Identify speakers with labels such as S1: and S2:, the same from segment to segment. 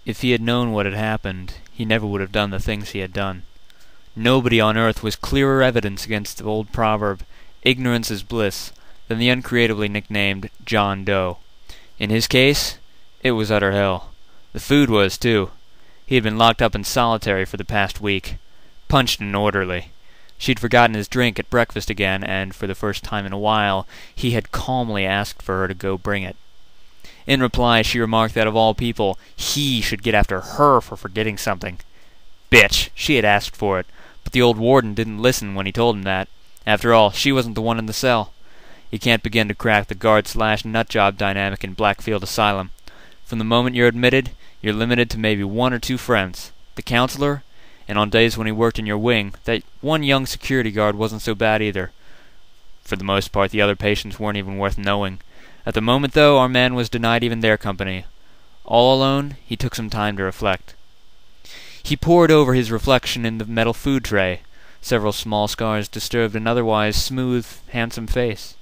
S1: If he had known what had happened, he never would have done the things he had done. Nobody on earth was clearer evidence against the old proverb, ignorance is bliss, than the uncreatively nicknamed John Doe. In his case, it was utter hell. The food was, too. He had been locked up in solitary for the past week. Punched an orderly. She'd forgotten his drink at breakfast again, and for the first time in a while, he had calmly asked for her to go bring it. In reply, she remarked that of all people, he should get after her for forgetting something. Bitch, she had asked for it, but the old warden didn't listen when he told him that. After all, she wasn't the one in the cell. You can't begin to crack the guard/nutjob dynamic in Blackfield Asylum. From the moment you're admitted, you're limited to maybe one or two friends. The counselor, and on days when he worked in your wing, that one young security guard wasn't so bad either. For the most part, the other patients weren't even worth knowing. At the moment, though, our man was denied even their company. All alone, he took some time to reflect. He pored over his reflection in the metal food tray. Several small scars disturbed an otherwise smooth, handsome face.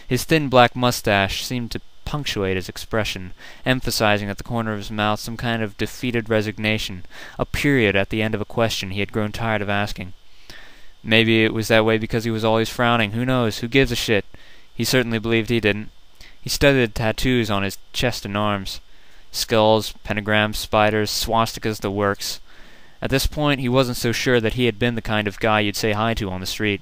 S1: His thin black mustache seemed to punctuate his expression, emphasizing at the corner of his mouth some kind of defeated resignation, a period at the end of a question he had grown tired of asking. Maybe it was that way because he was always frowning. Who knows? Who gives a shit? He certainly believed he didn't. He studied the tattoos on his chest and arms. Skulls, pentagrams, spiders, swastikas, the works. At this point, he wasn't so sure that he had been the kind of guy you'd say hi to on the street.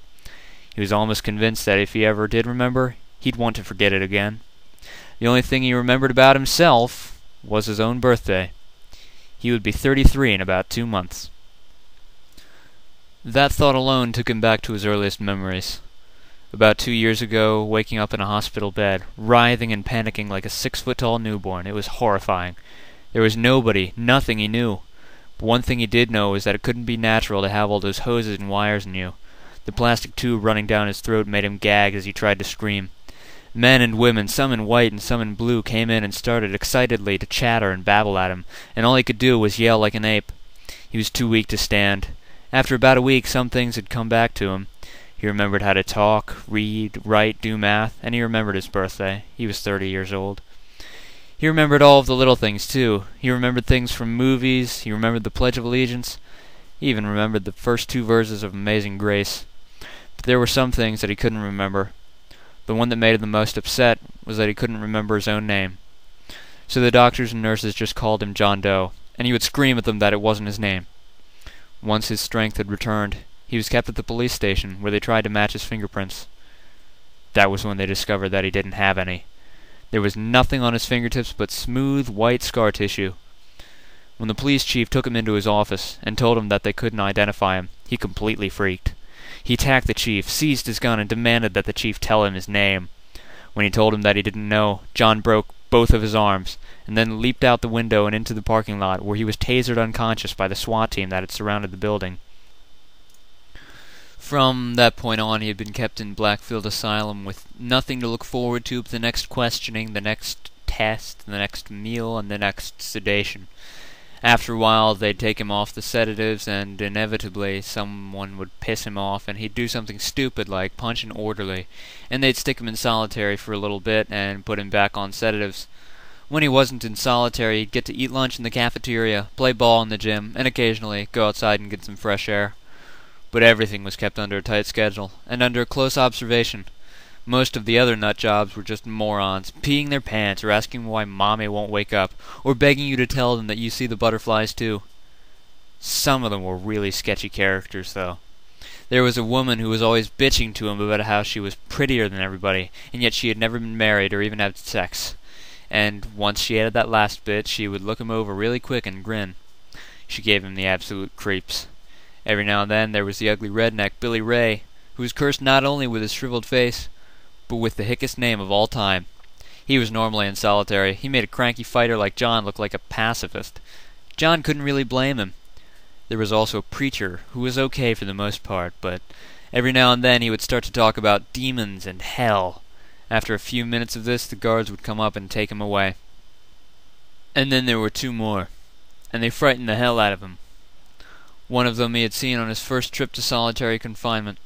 S1: He was almost convinced that if he ever did remember, he'd want to forget it again. The only thing he remembered about himself was his own birthday. He would be 33 in about 2 months. That thought alone took him back to his earliest memories. About 2 years ago, waking up in a hospital bed, writhing and panicking like a 6-foot-tall newborn. It was horrifying. There was nobody, nothing he knew. But one thing he did know was that it couldn't be natural to have all those hoses and wires in you. The plastic tube running down his throat made him gag as he tried to scream. Men and women, some in white and some in blue, came in and started excitedly to chatter and babble at him, and all he could do was yell like an ape. He was too weak to stand. After about a week, some things had come back to him. He remembered how to talk, read, write, do math, and he remembered his birthday. He was 30 years old. He remembered all of the little things, too. He remembered things from movies. He remembered the Pledge of Allegiance. He even remembered the first 2 verses of Amazing Grace. But there were some things that he couldn't remember. The one that made him the most upset was that he couldn't remember his own name. So the doctors and nurses just called him John Doe, and he would scream at them that it wasn't his name. Once his strength had returned, he was kept at the police station, where they tried to match his fingerprints. That was when they discovered that he didn't have any. There was nothing on his fingertips but smooth, white scar tissue. When the police chief took him into his office and told him that they couldn't identify him, he completely freaked. He attacked the chief, seized his gun, and demanded that the chief tell him his name. When he told him that he didn't know, John broke both of his arms, and then leaped out the window and into the parking lot, where he was tasered unconscious by the SWAT team that had surrounded the building. From that point on, he had been kept in Blackfield Asylum with nothing to look forward to but the next questioning, the next test, the next meal, and the next sedation. After a while, they'd take him off the sedatives, and inevitably someone would piss him off, and he'd do something stupid like punch an orderly, and they'd stick him in solitary for a little bit and put him back on sedatives. When he wasn't in solitary, he'd get to eat lunch in the cafeteria, play ball in the gym, and occasionally go outside and get some fresh air. But everything was kept under a tight schedule, and under close observation. Most of the other nut jobs were just morons, peeing their pants or asking why Mommy won't wake up, or begging you to tell them that you see the butterflies too. Some of them were really sketchy characters, though. There was a woman who was always bitching to him about how she was prettier than everybody, and yet she had never been married or even had sex. And once she added that last bit, she would look him over really quick and grin. She gave him the absolute creeps. Every now and then there was the ugly redneck, Billy Ray, who was cursed not only with his shriveled face, but with the hickest name of all time. He was normally in solitary. He made a cranky fighter like John look like a pacifist. John couldn't really blame him. There was also a preacher, who was okay for the most part, but every now and then he would start to talk about demons and hell. After a few minutes of this, the guards would come up and take him away. And then there were 2 more, and they frightened the hell out of him. One of them he had seen on his first trip to solitary confinement.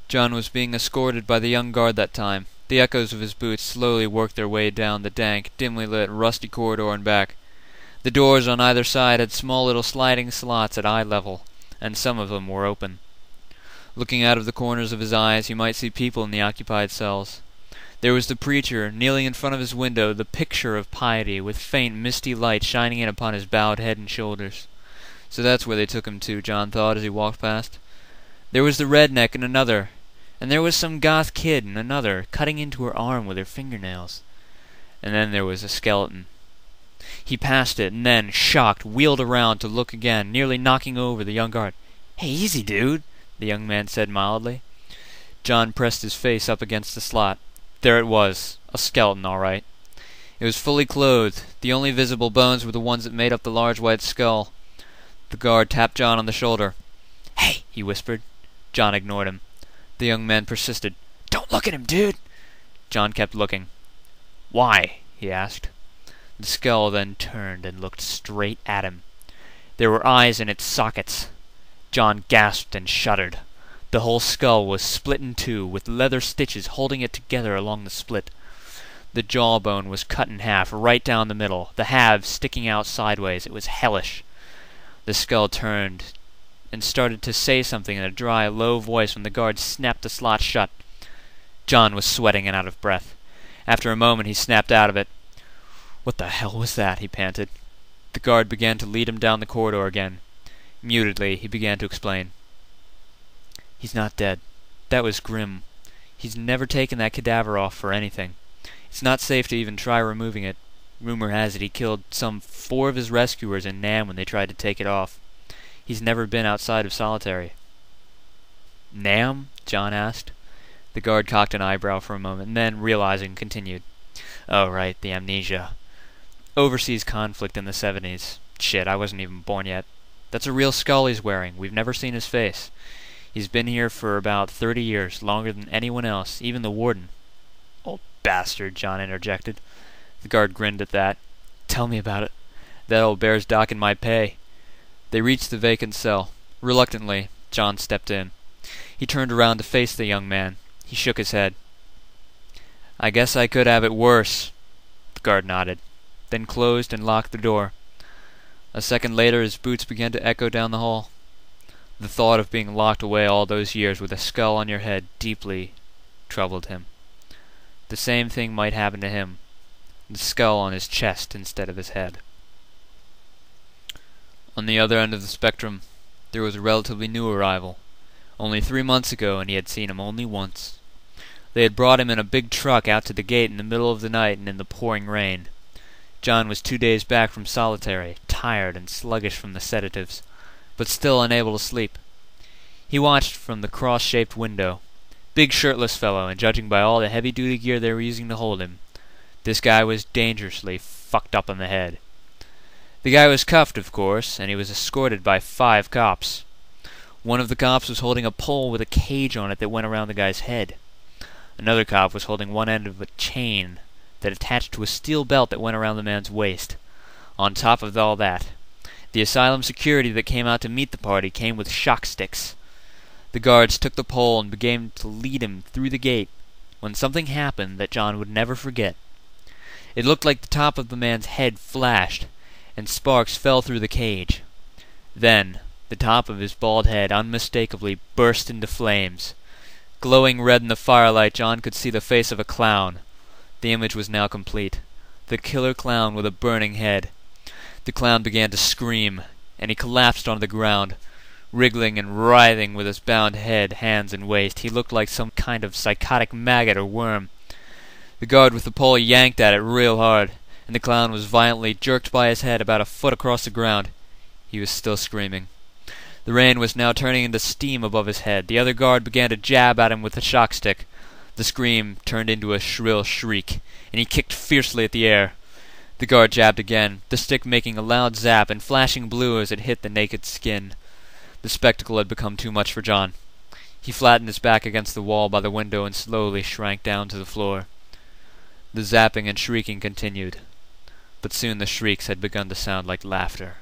S1: John was being escorted by the young guard that time. The echoes of his boots slowly worked their way down the dank, dimly lit, rusty corridor and back. The doors on either side had small little sliding slots at eye level, and some of them were open. Looking out of the corners of his eyes, you might see people in the occupied cells. There was the preacher, kneeling in front of his window, the picture of piety, with faint, misty light shining in upon his bowed head and shoulders. So that's where they took him to, John thought as he walked past. There was the redneck in another, and there was some goth kid in another, cutting into her arm with her fingernails. And then there was a skeleton. He passed it, and then, shocked, wheeled around to look again, nearly knocking over the young guard. "Hey, easy, dude," the young man said mildly. John pressed his face up against the slot. There it was, a skeleton, all right. It was fully clothed. The only visible bones were the ones that made up the large white skull. The guard tapped John on the shoulder. "Hey," he whispered. John ignored him. The young man persisted. "Don't look at him, dude." John kept looking. "Why?" he asked. The skull then turned and looked straight at him. There were eyes in its sockets. John gasped and shuddered. The whole skull was split in two, with leather stitches holding it together along the split. The jawbone was cut in half, right down the middle, the halves sticking out sideways. It was hellish. The skull turned and started to say something in a dry, low voice when the guard snapped the slot shut. John was sweating and out of breath. After a moment he snapped out of it. "What the hell was that?" he panted. The guard began to lead him down the corridor again. Mutedly, he began to explain. "He's not dead. That was Grimm. He's never taken that cadaver off for anything. It's not safe to even try removing it. Rumor has it he killed some 4 of his rescuers in Nam when they tried to take it off. He's never been outside of solitary." "Nam?" John asked. The guard cocked an eyebrow for a moment, and then, realizing, continued. "Oh, right, the amnesia. Overseas conflict in the 70s. Shit, I wasn't even born yet. That's a real skull he's wearing. We've never seen his face. He's been here for about 30 years, longer than anyone else, even the warden." "Old bastard," John interjected. The guard grinned at that. "Tell me about it. That old bear's docking my pay." They reached the vacant cell. Reluctantly, John stepped in. He turned around to face the young man. He shook his head. "I guess I could have it worse." The guard nodded, then closed and locked the door. A second later his boots began to echo down the hall. The thought of being locked away all those years with a skull on your head deeply troubled him. The same thing might happen to him. The skull on his chest instead of his head. On the other end of the spectrum, there was a relatively new arrival. Only 3 months ago, and he had seen him only once. They had brought him in a big truck out to the gate in the middle of the night and in the pouring rain. John was 2 days back from solitary, tired and sluggish from the sedatives, but still unable to sleep. He watched from the cross-shaped window. Big shirtless fellow, and judging by all the heavy-duty gear they were using to hold him, this guy was dangerously fucked up on the head. The guy was cuffed, of course, and he was escorted by 5 cops. One of the cops was holding a pole with a cage on it that went around the guy's head. Another cop was holding one end of a chain that attached to a steel belt that went around the man's waist. On top of all that, the asylum security that came out to meet the party came with shock sticks. The guards took the pole and began to lead him through the gate when something happened that John would never forget. It looked like the top of the man's head flashed, and sparks fell through the cage. Then, the top of his bald head unmistakably burst into flames. Glowing red in the firelight, John could see the face of a clown. The image was now complete. The killer clown with a burning head. The clown began to scream, and he collapsed onto the ground. Wriggling and writhing with his bound head, hands, and waist, he looked like some kind of psychotic maggot or worm. The guard with the pole yanked at it real hard, and the clown was violently jerked by his head about a foot across the ground. He was still screaming. The rain was now turning into steam above his head. The other guard began to jab at him with the shock stick. The scream turned into a shrill shriek, and he kicked fiercely at the air. The guard jabbed again, the stick making a loud zap and flashing blue as it hit the naked skin. The spectacle had become too much for John. He flattened his back against the wall by the window and slowly shrank down to the floor. The zapping and shrieking continued, but soon the shrieks had begun to sound like laughter.